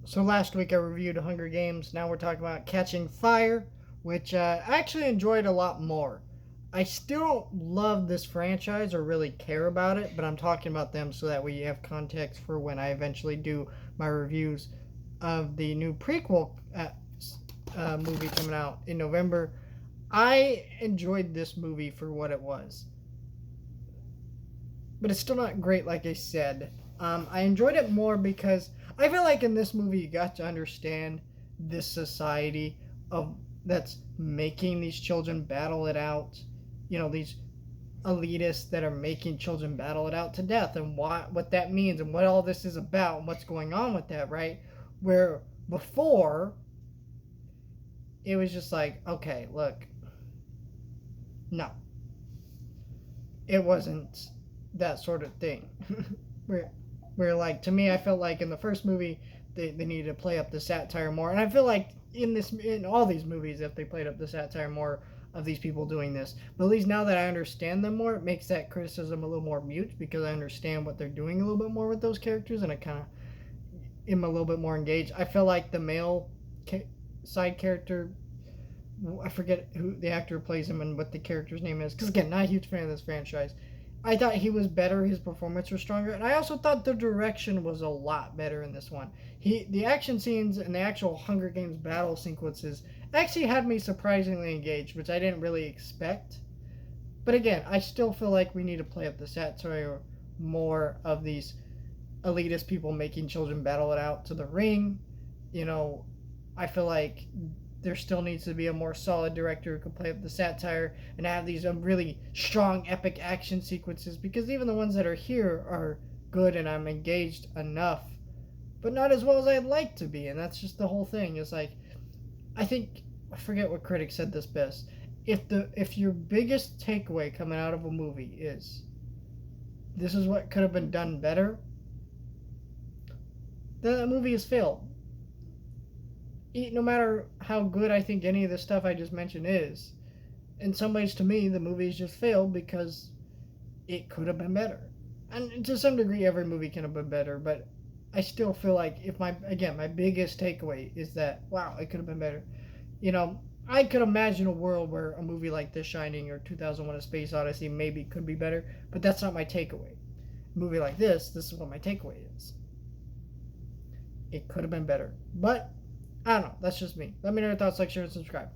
So last week I reviewed Hunger Games. Now we're talking about Catching Fire, which I actually enjoyed a lot more. I still don't love this franchise or really care about it, but I'm talking about them so that we have context for when I eventually do my reviews of the new prequel movie coming out in November. I enjoyed this movie for what it was, but it's still not great, like I said. I enjoyed it more because I feel like in this movie you got to understand this society of that's making these children battle it out. You know, these elitists that are making children battle it out to death, and what that means, and what all this is about, and what's going on with that, right? Where before it was just like, okay, look, no, it wasn't that sort of thing. where where like to me I felt like in the first movie they needed to play up the satire more, and I feel like in all these movies if they played up the satire more of these people doing this, but at least now that I understand them more, it makes that criticism a little more mute because I understand what they're doing a little bit more with those characters, and I kind of am a little bit more engaged. I feel like the male side character, I forget who the actor who plays him and what the character's name is, because again, not a huge fan of this franchise. I thought he was better. His performance was stronger, and I also thought the direction was a lot better in this one. The action scenes and the actual Hunger Games battle sequences actually had me surprisingly engaged, which I didn't really expect. But again, I still feel like we need to play up the satire more of these elitist people making children battle it out to the ring. You know, I feel like there still needs to be a more solid director who can play up the satire and have these really strong, epic action sequences, because even the ones that are here are good and I'm engaged enough, but not as well as I'd like to be. And that's just the whole thing. It's like, I think, I forget what critic said this best. If your biggest takeaway coming out of a movie is this is what could have been done better, then that movie has failed. No matter how good I think any of the stuff I just mentioned is, in some ways to me the movie's just failed because it could have been better. And to some degree every movie can have been better, but I still feel like if my biggest takeaway is that wow, it could have been better. You know, I could imagine a world where a movie like The Shining or 2001: A Space Odyssey maybe could be better, but that's not my takeaway. A movie like this is what my takeaway is. It could have been better, but I don't know. That's just me. Let me know your thoughts, like, share, and subscribe.